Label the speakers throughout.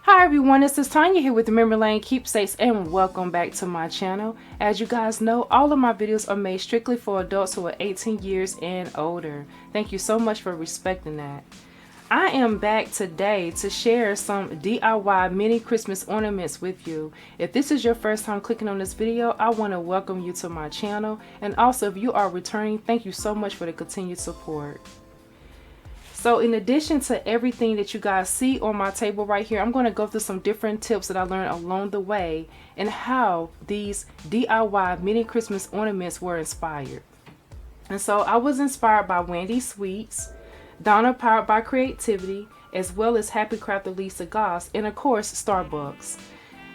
Speaker 1: Hi everyone, this is Tanya here with Memory Lane Keepsakes and welcome back to my channel. As you guys know, all of my videos are made strictly for adults who are 18 years and older. Thank you so much for respecting that. I am back today to share some DIY mini Christmas ornaments with you. If this is your first time clicking on this video, I want to welcome you to my channel, and also if you are returning, thank you so much for the continued support. So in addition to everything that you guys see on my table right here, I'm going to go through some different tips that I learned along the way and how these DIY mini Christmas ornaments were inspired. And so I was inspired by Wendy Sweets, Donna Powered by Creativity, as well as Happy Crafter Lisa Goss, and of course Starbucks.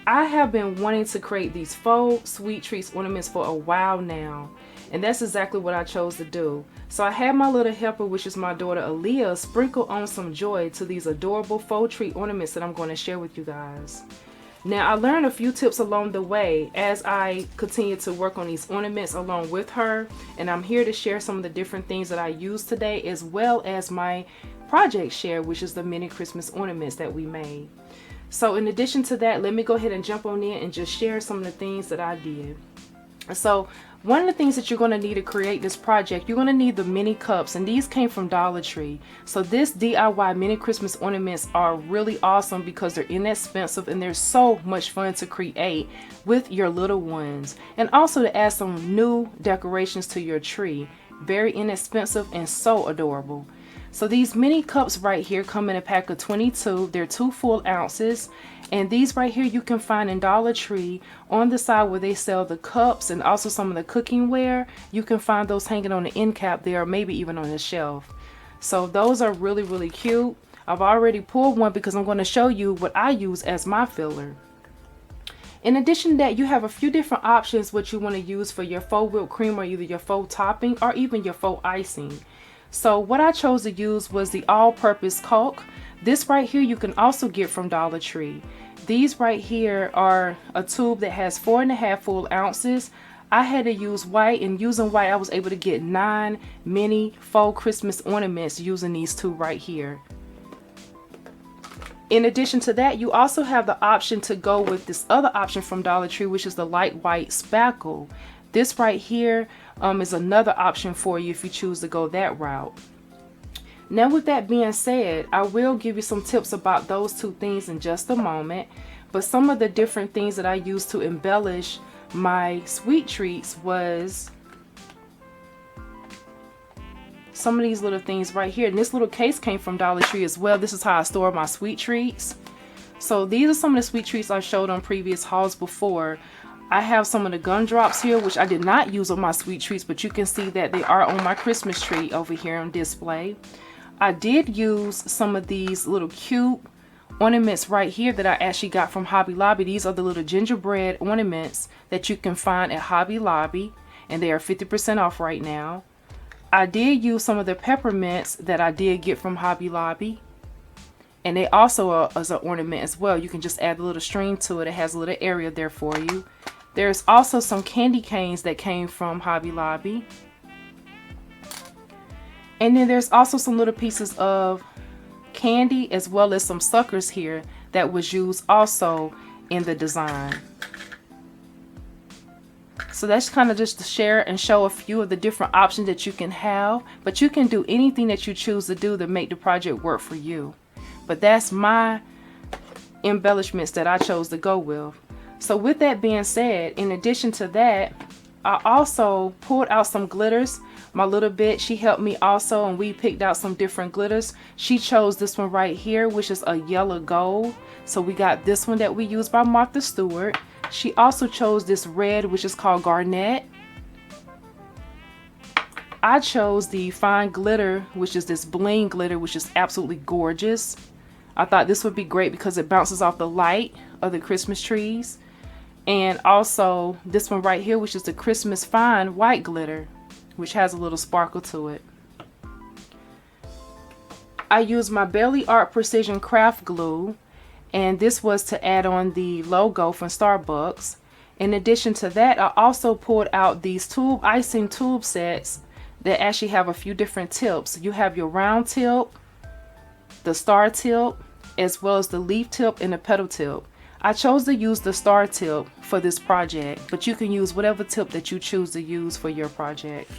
Speaker 1: I have been wanting to create these faux sweet treats ornaments for a while now, and that's exactly what I chose to do. So I had my little helper, which is my daughter Aaliyah, sprinkle on some joy to these adorable faux treat ornaments that I'm going to share with you guys. Now I learned a few tips along the way as I continue to work on these ornaments along with her, and I'm here to share some of the different things that I use today, as well as my project share, which is the mini Christmas ornaments that we made. So in addition to that, let me go ahead and jump on in and just share some of the things that I did. So one of the things that you're going to need to create this project, you're going to need the mini cups, and these came from Dollar Tree. So this DIY mini Christmas ornaments are really awesome because they're inexpensive and they're so much fun to create with your little ones, and also to add some new decorations to your tree. Very inexpensive and so adorable. So these mini cups right here come in a pack of 22. They're 2 full ounces, and these right here you can find in Dollar Tree on the side where they sell the cups and also some of the cooking ware. You can find those hanging on the end cap there, or maybe even on the shelf. So those are really cute. I've already pulled one because I'm going to show you what I use as my filler. In addition to that, you have a few different options what you want to use for your faux whipped cream, or either your faux topping or even your faux icing. So what I chose to use was the all-purpose caulk. This right here you can also get from Dollar Tree. These right here are a tube that has 4.5 full ounces. I had to use white, and using white I was able to get 9 mini faux Christmas ornaments using these two right here. In addition to that, you also have the option to go with this other option from Dollar Tree, which is the light white spackle. This right here is another option for you if you choose to go that route. Now with that being said, I will give you some tips about those two things in just a moment, but some of the different things that I used to embellish my sweet treats was some of these little things right here. And this little case came from Dollar Tree as well. This is how I store my sweet treats. So these are some of the sweet treats I showed on previous hauls before. I have some of the gumdrops here, which I did not use on my sweet treats, but you can see that they are on my Christmas tree over here on display. I did use some of these little cute ornaments right here that I actually got from Hobby Lobby. These are the little gingerbread ornaments that you can find at Hobby Lobby, and they are 50% off right now. I did use some of the peppermints that I did get from Hobby Lobby, and they also are as an ornament as well. You can just add a little string to it. It has a little area there for you. There's also some candy canes that came from Hobby Lobby. And then there's also some little pieces of candy as well as some suckers here that was used also in the design. So that's kind of just to share and show a few of the different options that you can have, but you can do anything that you choose to do to make the project work for you. But that's my embellishments that I chose to go with. So with that being said, in addition to that, I also pulled out some glitters. My little bit, she helped me also, and we picked out some different glitters. She chose this one right here, which is a yellow gold. So we got this one that we used by Martha Stewart. She also chose this red, which is called Garnet. I chose the fine glitter, which is this bling glitter, which is absolutely gorgeous. I thought this would be great because it bounces off the light of the Christmas trees. And also this one right here, which is the Christmas fine white glitter, which has a little sparkle to it. I used my Belly Art Precision Craft Glue, and this was to add on the logo from Starbucks. In addition to that, I also pulled out these tube icing tube sets that actually have a few different tips. You have your round tip, the star tip, as well as the leaf tip and the petal tip. I chose to use the star tip for this project, but you can use whatever tip that you choose to use for your project.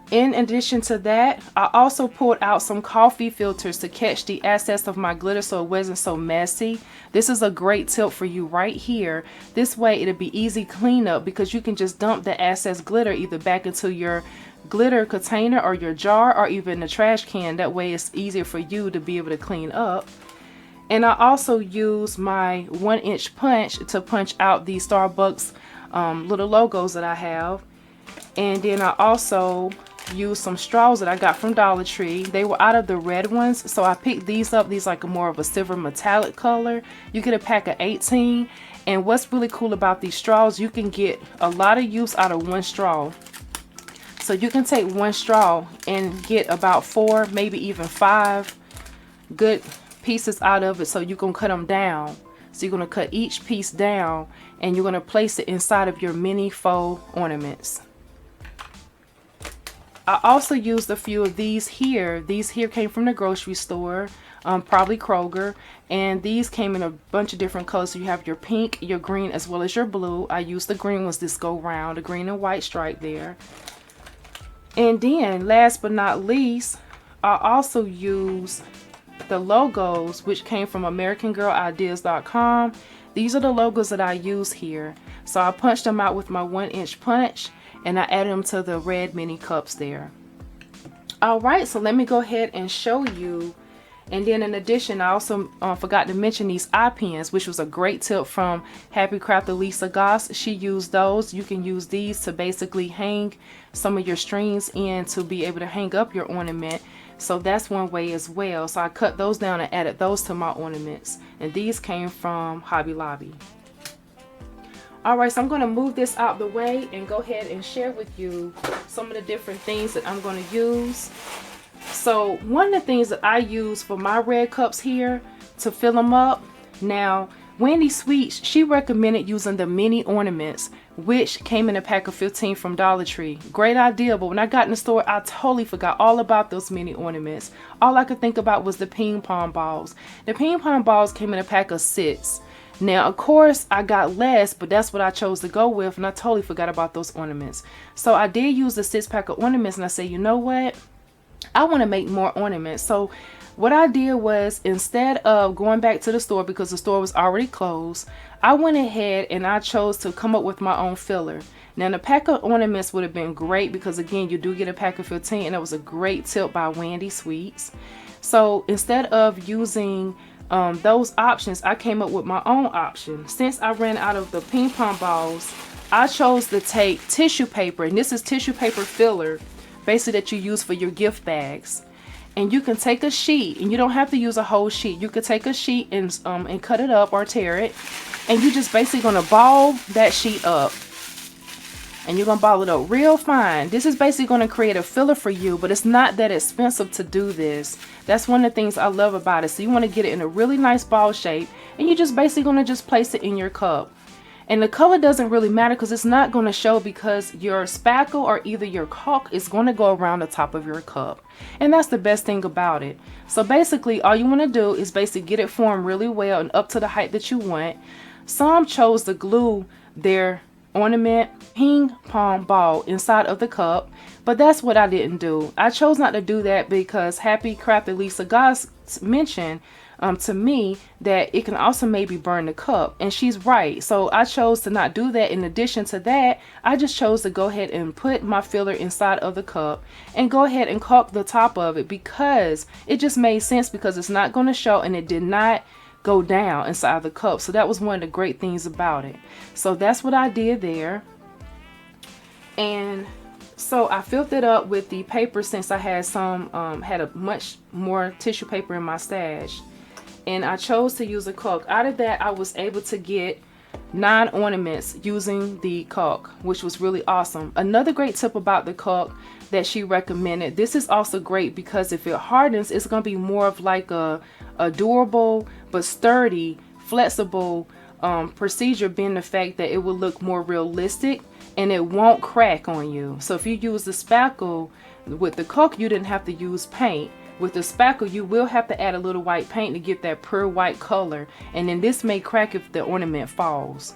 Speaker 1: In addition to that, I also pulled out some coffee filters to catch the excess of my glitter so it wasn't so messy. This is a great tip for you right here. This way it'll be easy cleanup because you can just dump the excess glitter either back into your glitter container or your jar or even the trash can. That way it's easier for you to be able to clean up. And I also use my 1-inch punch to punch out the Starbucks little logos that I have. And then I also use some straws that I got from Dollar Tree. They were out of the red ones, so I picked these up. These like more of a silver metallic color. You get a pack of 18, and what's really cool about these straws, you can get a lot of use out of one straw. So you can take one straw and get about 4, maybe even 5 good pieces out of it. So you're gonna cut them down. So you're gonna cut each piece down and you're gonna place it inside of your mini faux ornaments. I also used a few of these here. These here came from the grocery store, probably Kroger, and these came in a bunch of different colors. So you have your pink, your green, as well as your blue. I used the green ones this go round, the green and white stripe there. And then last but not least, I also use the logos, which came from AmericanGirlIdeas.com. These are the logos that I use here. So I punched them out with my 1-inch punch, and I added them to the red mini cups there. Alright, so let me go ahead and show you. And then in addition, I also forgot to mention these eye pins, which was a great tip from Happy Crafter Lisa Goss. She used those. You can use these to basically hang some of your strings in to be able to hang up your ornament. So that's one way as well. So I cut those down and added those to my ornaments. And these came from Hobby Lobby. Alright, so I'm going to move this out the way and go ahead and share with you some of the different things that I'm going to use. So one of the things that I use for my red cups here to fill them up. Now, Wendy Sweets, she recommended using the mini ornaments, which came in a pack of 15 from Dollar Tree. Great idea, but when I got in the store, I totally forgot all about those mini ornaments. All I could think about was the ping pong balls. The ping pong balls came in a pack of 6. Now, of course, I got less, but that's what I chose to go with, and I totally forgot about those ornaments. So I did use the 6-pack of ornaments, and I said, you know what? I want to make more ornaments. So what I did was, instead of going back to the store because the store was already closed, I went ahead and I chose to come up with my own filler. Now, the pack of ornaments would have been great because, again, you do get a pack of 15, and it was a great tip by Wendy Sweets. So instead of using those options, I came up with my own option. Since I ran out of the ping pong balls, I chose to take tissue paper, and this is tissue paper filler, basically that you use for your gift bags. And you can take a sheet, and you don't have to use a whole sheet. You could take a sheet and cut it up or tear it, and you just basically gonna ball that sheet up. And you're gonna ball it up real fine. This is basically gonna create a filler for you, but it's not that expensive to do this. That's one of the things I love about it. So you wanna get it in a really nice ball shape, and you're just basically gonna just place it in your cup. And the color doesn't really matter because it's not gonna show, because your spackle or either your caulk is gonna go around the top of your cup. And that's the best thing about it. So basically all you wanna do is basically get it formed really well and up to the height that you want. Some chose to glue their ornament ping pong ball inside of the cup, but that's what I didn't do. I chose not to do that because Happy Crafter Lisa Goss mentioned to me that it can also maybe burn the cup, and she's right. So I chose to not do that. In addition to that, I just chose to go ahead and put my filler inside of the cup and go ahead and caulk the top of it, because it just made sense, because it's not going to show and it did not go down inside the cup. So that was one of the great things about it. So that's what I did there. And so I filled it up with the paper, since I had had a much more tissue paper in my stash, and I chose to use a caulk. Out of that, I was able to get 9 ornaments using the caulk, which was really awesome. Another great tip about the caulk that she recommended, this is also great because if it hardens, it's going to be more of like a durable but sturdy, flexible procedure, being the fact that it will look more realistic and it won't crack on you. So if you use the spackle with the caulk, you didn't have to use paint. With the spackle, you will have to add a little white paint to get that pure white color, and then this may crack if the ornament falls.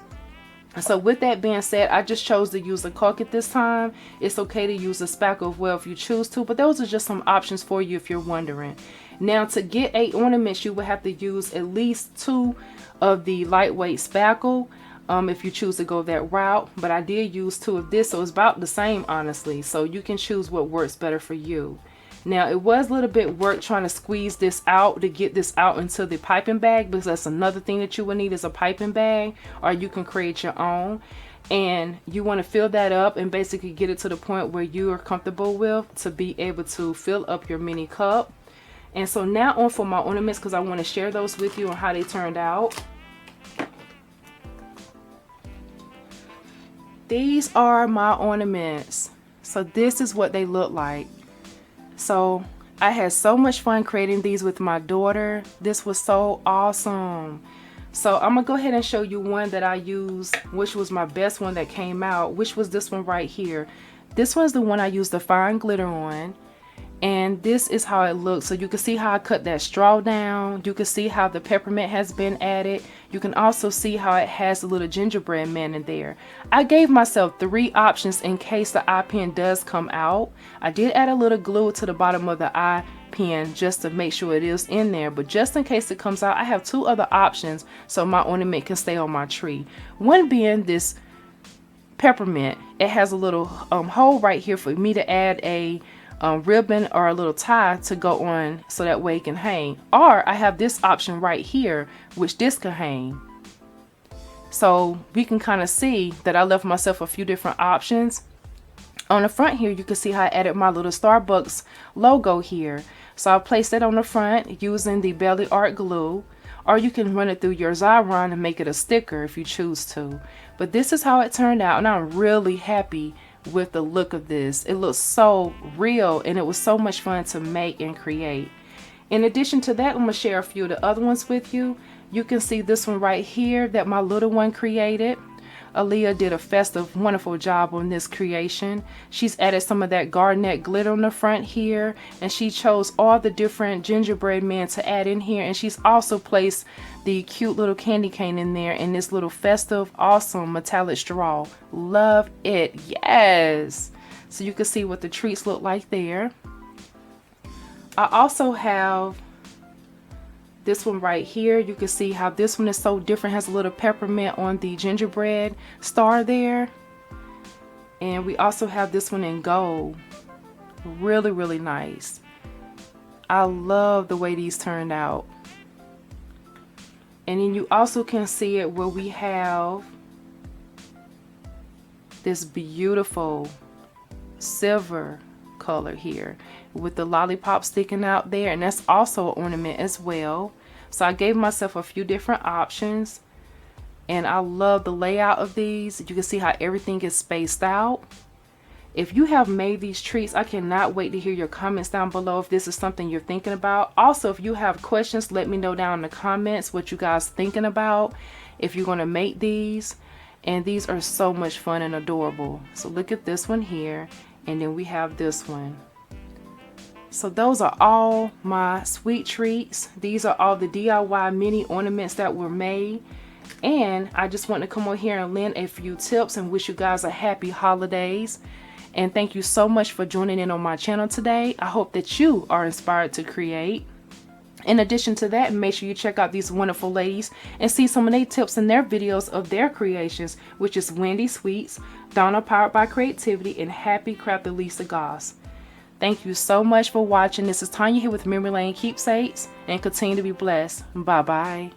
Speaker 1: So with that being said, I just chose to use a caulk at this time. It's okay to use a spackle as well if you choose to, but those are just some options for you if you're wondering. Now, to get 8 ornaments, you will have to use at least 2 of the lightweight spackle if you choose to go that route, but I did use 2 of this, so it's about the same, honestly. So you can choose what works better for you. Now, it was a little bit work trying to squeeze this out to get this out into the piping bag, because that's another thing that you will need is a piping bag, or you can create your own. And you want to fill that up and basically get it to the point where you are comfortable with to be able to fill up your mini cup. And so now on for my ornaments, because I want to share those with you on how they turned out. These are my ornaments. So this is what they look like. So I had so much fun creating these with my daughter. This was so awesome. So I'm gonna go ahead and show you one that I used, which was my best one that came out, which was this one right here. This one's the one I used the fine glitter on. And this is how it looks. So you can see how I cut that straw down. You can see how the peppermint has been added. You can also see how it has a little gingerbread man in there. I gave myself 3 options in case the eye pen does come out. I did add a little glue to the bottom of the eye pen just to make sure it is in there, but just in case it comes out, I have 2 other options so my ornament can stay on my tree. One being this peppermint. It has a little hole right here for me to add a ribbon or a little tie to go on so that way it can hang. Or I have this option right here, which this can hang. So we can kind of see that I left myself a few different options. On the front here, you can see how I added my little Starbucks logo here. So I placed it on the front using the Belly Art glue, or you can run it through your Xyron and make it a sticker if you choose to. But this is how it turned out, and I'm really happy with the look of this. It looks so real, and it was so much fun to make and create. In addition to that, I'm gonna share a few of the other ones with you. You can see this one right here that my little one created. Aaliyah did a festive, wonderful job on this creation. She's added some of that garnet glitter on the front here, and she chose all the different gingerbread men to add in here, and she's also placed the cute little candy cane in there and this little festive, awesome metallic straw. Love it. Yes. So you can see what the treats look like there. I also have this one right here. You can see how this one is so different, has a little peppermint on the gingerbread star there. And we also have this one in gold. Really, really nice. I love the way these turned out. And then you also can see it where we have this beautiful silver color here with the lollipop sticking out there, and that's also an ornament as well. So I gave myself a few different options, and I love the layout of these. You can see how everything is spaced out. If you have made these treats, I cannot wait to hear your comments down below if this is something you're thinking about. Also, if you have questions, let me know down in the comments what you guys thinking about if you're going to make these. And these are so much fun and adorable. So look at this one here, and then we have this one. So those are all my sweet treats. These are all the DIY mini ornaments that were made. And I just want to come on here and lend a few tips and wish you guys a happy holidays. And thank you so much for joining in on my channel today. I hope that you are inspired to create. In addition to that, make sure you check out these wonderful ladies and see some of their tips in their videos of their creations, which is Wendy Sweets, Donna Powered by Creativity, and Happy Crafted Lisa Goss. Thank you so much for watching. This is Tanya here with Memory Lane Keepsakes, and continue to be blessed. Bye bye.